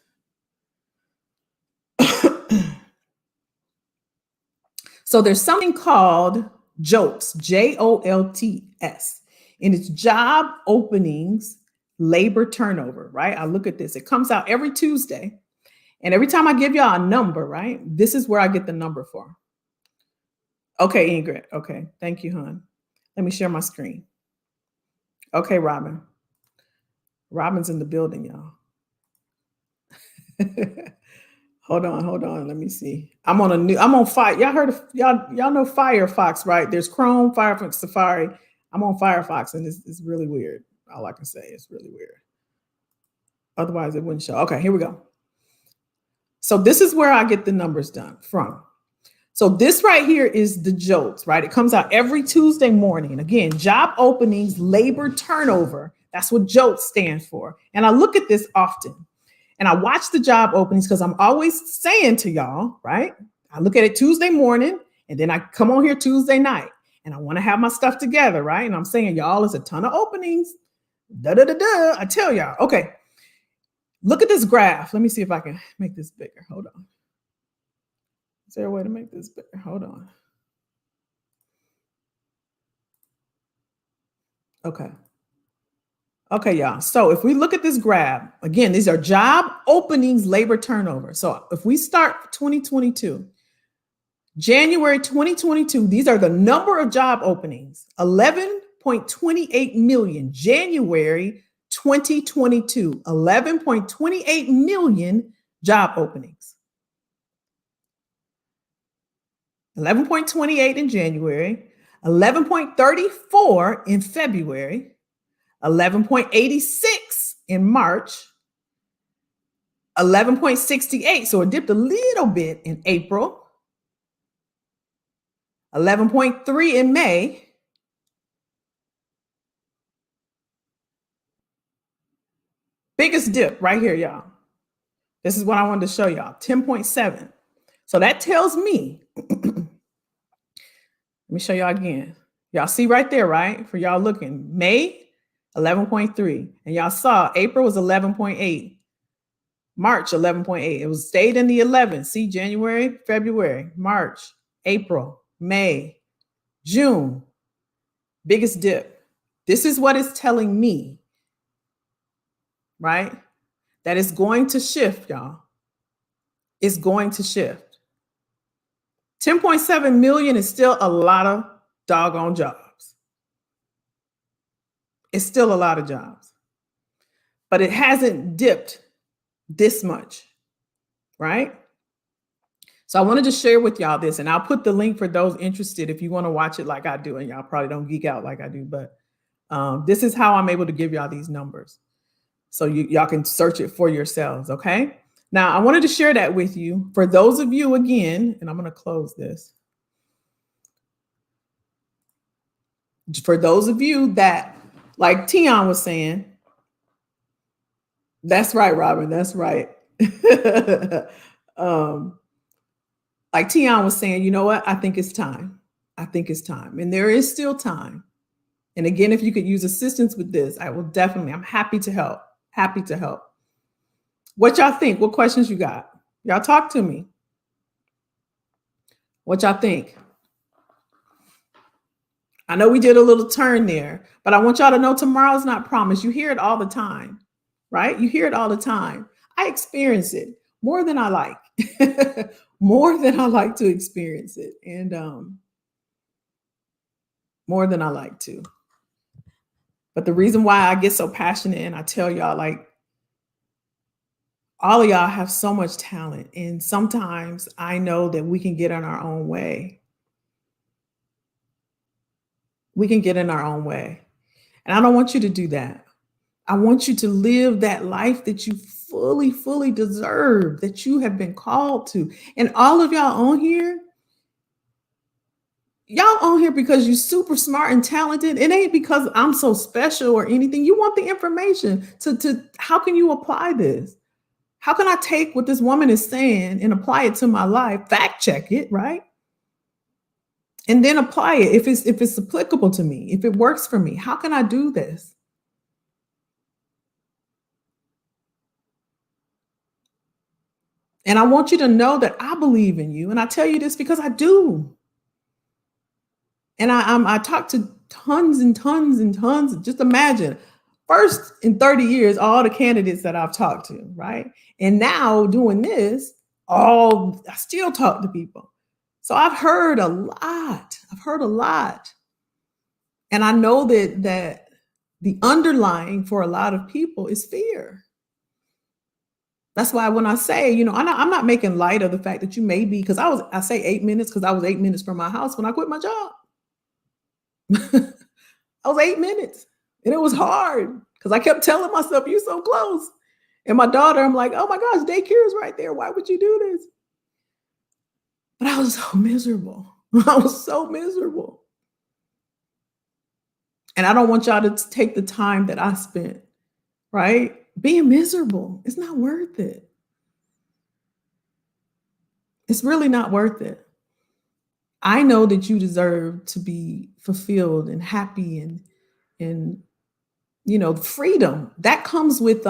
So there's something called JOLTS, JOLTS, and it's job openings, labor turnover, right? I look at this. It comes out every Tuesday. And every time I give y'all a number, right? This is where I get the number for. Okay, Ingrid. Okay. Thank you, hon. Let me share my screen. Okay, Robin. Robin's in the building, y'all. Hold on. Let me see. I'm on fire. Y'all heard of y'all know Firefox, right? There's Chrome, Firefox, Safari. I'm on Firefox, and it's really weird. All I can say is really weird. Otherwise, it wouldn't show. Okay, here we go. So this is where I get the numbers done from. So this right here is the JOLTS, right? It comes out every Tuesday morning. Again, job openings, labor turnover. That's what JOLTS stands for. And I look at this often. And I watch the job openings because I'm always saying to y'all, right? I look at it Tuesday morning and then I come on here Tuesday night and I want to have my stuff together, right? And I'm saying, y'all, it's a ton of openings. I tell y'all, okay. Look at this graph. Let me see if I can make this bigger. Hold on. Is there a way to make this bigger? Hold on. Okay. Okay, y'all. So if we look at this graph, again, these are job openings, labor turnover. So if we start 2022, January 2022, these are the number of job openings, 11.28 million. January 2022, 11.28 million job openings. 11.28 in January, 11.34 in February, 11.86 in March, 11.68. So it dipped a little bit in April, 11.3 in May, biggest dip right here, y'all. This is what I wanted to show y'all, 10.7. So that tells me, let me show y'all again. Y'all see right there, right? For y'all looking, May, 11.3. And y'all saw April was 11.8. March, 11.8. It was stayed in the 11. See, January, February, March, April, May, June, biggest dip. This is what it's telling me, right? That it's going to shift, y'all. It's going to shift. 10.7 million is still a lot of doggone jobs. It's still a lot of jobs. But it hasn't dipped this much, right? So I wanted to share with y'all this, and I'll put the link for those interested if you want to watch it like I do, and y'all probably don't geek out like I do, but this is how I'm able to give y'all these numbers. So y'all can search it for yourselves, okay? Now, I wanted to share that with you. For those of you, again, and I'm going to close this. For those of you that, like Tian was saying, that's right, Robin, that's right. Like Tian was saying, you know what? I think it's time. I think it's time. And there is still time. And again, if you could use assistance with this, I will definitely, I'm happy to help. Happy to help. What y'all think? What questions you got? Y'all talk to me. What y'all think? I know we did a little turn there, but I want y'all to know tomorrow's not promised. You hear it all the time, right? You hear it all the time. I experience it more than I like, more than I like to experience it. And more than I like to. But the reason why I get so passionate and I tell y'all, like, all of y'all have so much talent. And sometimes I know that we can get in our own way. We can get in our own way. And I don't want you to do that. I want you to live that life that you fully, fully deserve, that you have been called to. And all of y'all on here because you're super smart and talented. It ain't because I'm so special or anything. You want the information to how can you apply this? How can I take what this woman is saying and apply it to my life, fact check it, right? And then apply it if it's applicable to me, if it works for me. How can I do this? And I want you to know that I believe in you. And I tell you this because I do. And I talk to tons and tons and tons. Just imagine, first in 30 years, all the candidates that I've talked to, right? And now doing this, I still talk to people. So I've heard a lot. I've heard a lot. And I know that the underlying for a lot of people is fear. That's why when I say, I'm not making light of the fact that you may be, because I say 8 minutes because I was 8 minutes from my house when I quit my job. I was 8 minutes and it was hard because I kept telling myself, you're so close. And my daughter, I'm like, oh my gosh, daycare is right there. Why would you do this? But I was so miserable. I was so miserable. And I don't want y'all to take the time that I spent, right? Being miserable. It's not worth it. It's really not worth it. I know that you deserve to be fulfilled and happy and freedom that comes with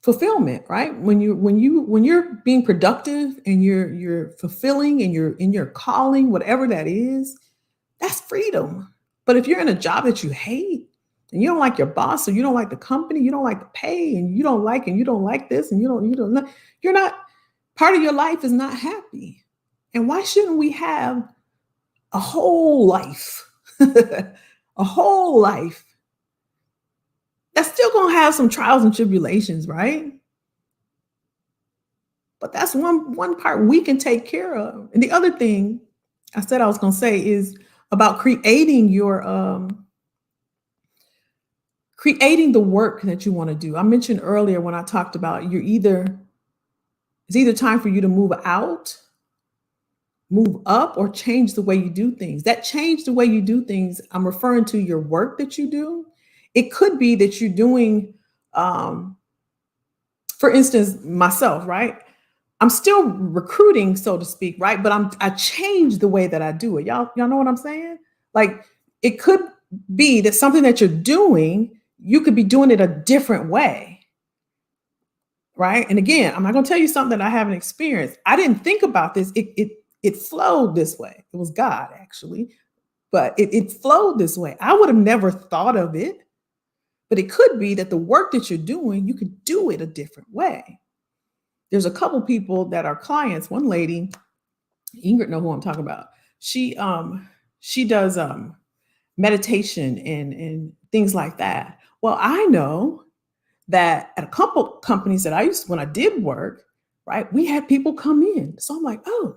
fulfillment, right? When you're being productive and you're fulfilling and you're in your calling, whatever that is, that's freedom. But if you're in a job that you hate and you don't like your boss or you don't like the company, you don't like the pay and you don't like this and you're not part of your life is not happy. And why shouldn't we have a whole life? A whole life that's still going to have some trials and tribulations, right? But that's one part we can take care of. And the other thing I said I was going to say is about creating creating the work that you want to do. I mentioned earlier when I talked about it's either time for you to move out, move up, or change the way you do things. That change the way you do things, I'm referring to your work that you do. It could be that you're doing, for instance, myself, right? I'm still recruiting, so to speak, right? But I changed the way that I do it. Y'all know what I'm saying? Like it could be that something that you're doing, you could be doing it a different way. Right. And again, I'm not going to tell you something that I haven't experienced. I didn't think about this. It flowed this way. It was God, actually, but it flowed this way. I would have never thought of it, but it could be that the work that you're doing, you could do it a different way. There's a couple people that are clients. One lady, Ingrid, know who I'm talking about. She does meditation and things like that. Well, I know that at a couple companies that I used to, when I did work, right, we had people come in. So I'm like, oh,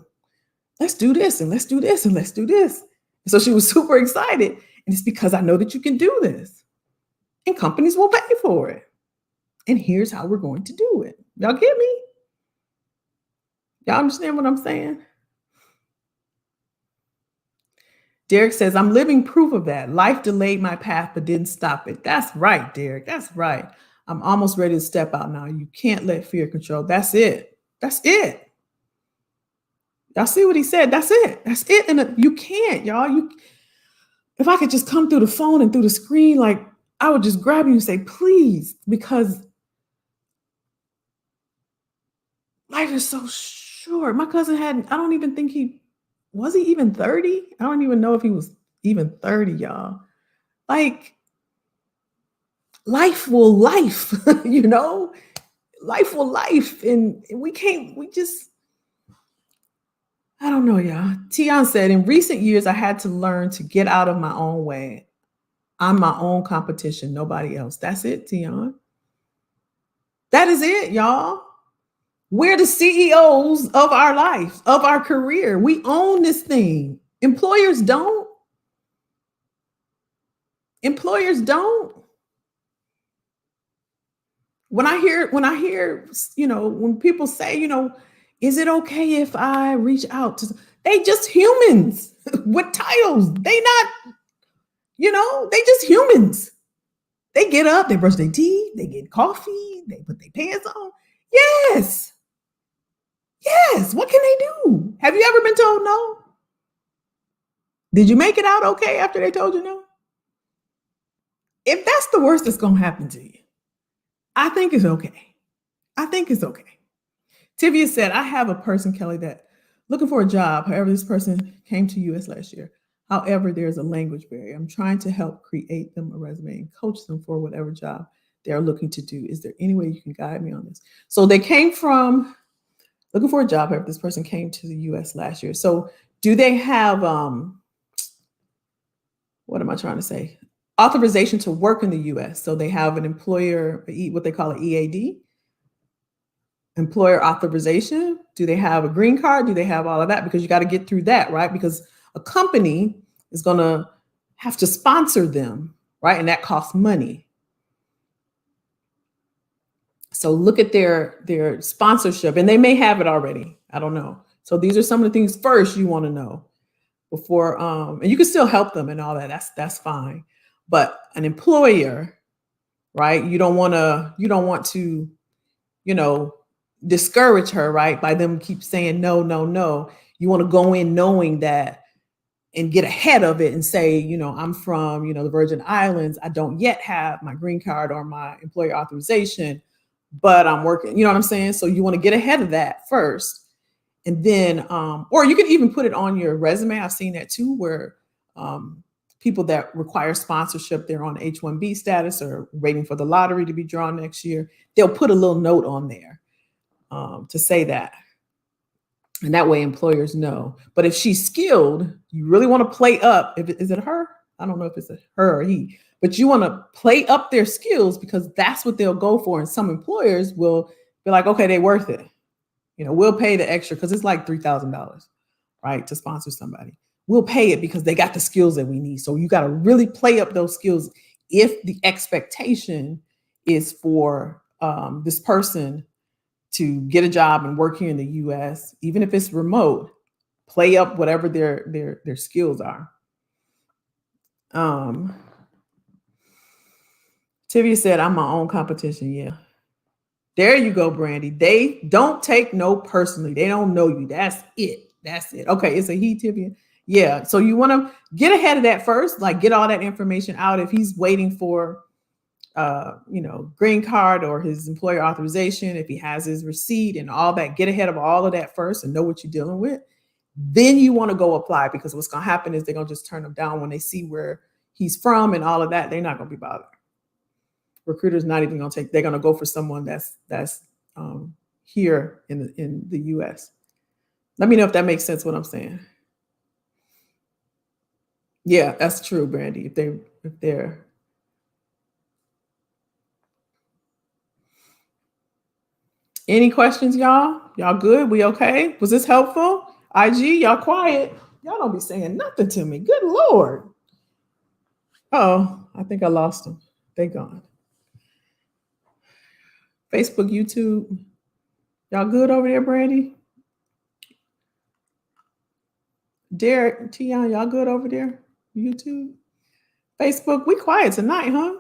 let's do this and let's do this and let's do this. And so she was super excited. And it's because I know that you can do this. And companies will pay for it. And here's how we're going to do it. Y'all get me? Y'all understand what I'm saying? Derek says, I'm living proof of that. Life delayed my path, but didn't stop it. That's right, Derek. That's right. I'm almost ready to step out now. You can't let fear control. That's it. That's it. Y'all see what he said? That's it. That's it. And you can't, y'all. If I could just come through the phone and through the screen, like I would just grab you and say, please, because life is so short. My cousin I don't even think was he even 30? I don't even know if he was even 30, y'all. Like, life will life, life will life. And I don't know, y'all. Tion said, in recent years, I had to learn to get out of my own way. I'm my own competition, nobody else. That's it, Tion. That is it, y'all. We're the CEOs of our life, of our career. We own this thing. Employers don't. Employers don't. When I hear, when people say, is it okay if I reach out to, they just humans with titles. They not, they just humans. They get up, they brush their teeth, they get coffee, they put their pants on. Yes. Yes. What can they do? Have you ever been told no? Did you make it out okay after they told you no? If that's the worst that's going to happen to you, I think it's okay. I think it's okay. Tivia said, I have a person, Kelly, that looking for a job. However, this person came to US last year. However, there's a language barrier. I'm trying to help create them a resume and coach them for whatever job they're looking to do. Is there any way you can guide me on this? So they came from looking for a job. However, this person came to the US last year. So do they have, what am I trying to say? Authorization to work in the US. So they have an employer, what they call an EAD, employer authorization. Do they have a green card? Do they have all of that? Because you got to get through that, right? Because a company is going to have to sponsor them, right? And that costs money. So look at their sponsorship, and they may have it already. I don't know. So these are some of the things first you want to know before, and you can still help them and all that. That's fine. But an employer, right? You don't want to, discourage her, right? By them keep saying no, no, no. You want to go in knowing that and get ahead of it and say, I'm from, the Virgin Islands. I don't yet have my green card or my employer authorization, but I'm working, you know what I'm saying? So you want to get ahead of that first. And then, or you can even put it on your resume. I've seen that too, where people that require sponsorship, they're on H-1B status or waiting for the lottery to be drawn next year. They'll put a little note on there to say that. And that way employers know. But if she's skilled, you really want to play up. Is it her? I don't know if it's a her or he, but you want to play up their skills because that's what they'll go for. And some employers will be like, okay, they're worth it. We'll pay the extra because it's like $3,000, right, to sponsor somebody. We'll pay it because they got the skills that we need. So you got to really play up those skills if the expectation is for this person to get a job and work here in the US, even if it's remote, play up whatever their skills are. Tivia said, I'm my own competition. Yeah. There you go, Brandy. They don't take no personally. They don't know you. That's it. That's it. Okay, it's a he, Tivia. Yeah. So you want to get ahead of that first, like get all that information out. If he's waiting for green card or his employer authorization, if he has his receipt and all that, get ahead of all of that first and know what you're dealing with. Then you want to go apply, because what's going to happen is they're going to just turn him down when they see where he's from and all of that. They're not going to be bothered. Recruiters not even going to they're going to go for someone that's here in the US. Let me know if that makes sense what I'm saying. Yeah, that's true, Brandy. If they're any questions, y'all? Y'all good? We okay? Was this helpful? IG, y'all quiet. Y'all don't be saying nothing to me. Good Lord. Oh, I think I lost them. They gone. Facebook, YouTube. Y'all good over there, Brandy? Derek, Tion, y'all good over there? YouTube? Facebook, we quiet tonight, huh?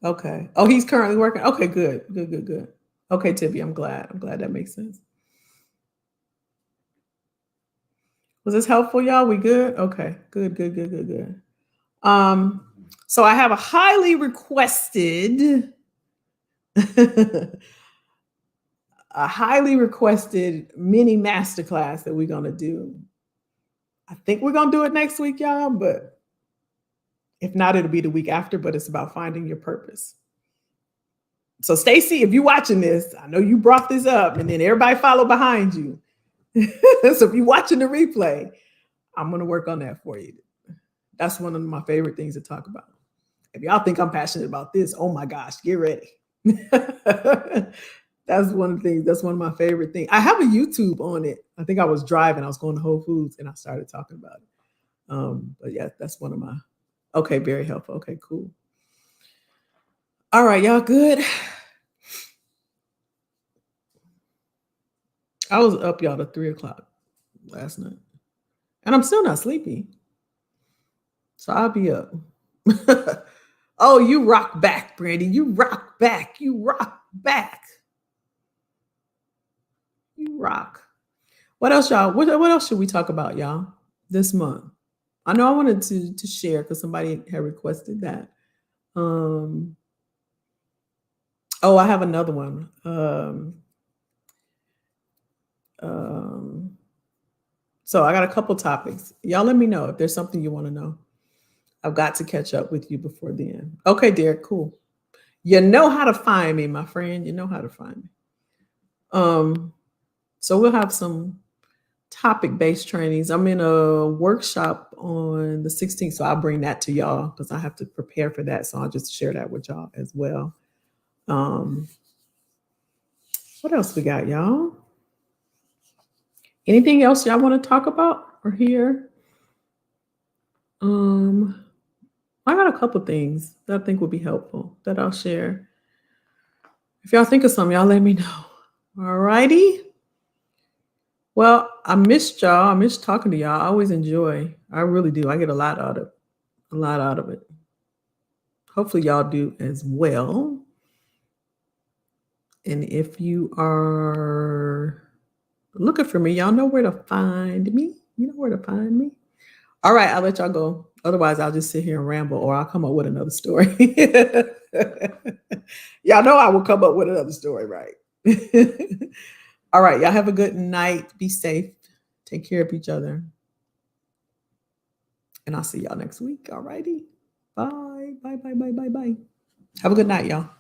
Okay. Oh, he's currently working. Okay, good. Good. Okay, Tibby, I'm glad that makes sense. Was this helpful, y'all? We good? Okay, good. So I have a highly requested mini masterclass that we're gonna do. I think we're gonna do it next week, y'all, but if not, it'll be the week after, but it's about finding your purpose. So Stacy, if you're watching this, I know you brought this up and then everybody followed behind you. So if you're watching the replay, I'm going to work on that for you. That's one of my favorite things to talk about. If y'all think I'm passionate about this, oh my gosh, get ready. That's one of the things. That's one of my favorite things. I have a YouTube on it. I think I was driving. I was going to Whole Foods and I started talking about it. But yeah, that's one of my, okay, very helpful. Okay, cool. All right, y'all good? I was up y'all to 3 o'clock last night. And I'm still not sleepy. So I'll be up. Oh, you rock back, Brandy. You rock back. You rock back. You rock. What else, y'all? What else should we talk about, y'all, this month? I know I wanted to share because somebody had requested that. Oh, I have another one. So I got a couple topics. Y'all let me know if there's something you want to know. I've got to catch up with you before the end. Okay, Derek, cool. You know how to find me, my friend. You know how to find me. So we'll have some topic-based trainings. I'm in a workshop on the 16th, so I'll bring that to y'all because I have to prepare for that. So I'll just share that with y'all as well. What else we got, y'all? Anything else y'all want to talk about or hear? I got a couple things that I think would be helpful that I'll share. If y'all think of something, y'all let me know. All righty. Well, I missed y'all. I miss talking to y'all. I always enjoy. I really do. I get a lot out of it. Hopefully y'all do as well. And if you are looking for me, y'all know where to find me. You know where to find me. All right, I'll let y'all go. Otherwise, I'll just sit here and ramble or I'll come up with another story. Y'all know I will come up with another story, right? All right, y'all have a good night. Be safe. Take care of each other. And I'll see y'all next week. All righty. Bye. Bye, bye, bye, bye, bye. Have a good night, y'all.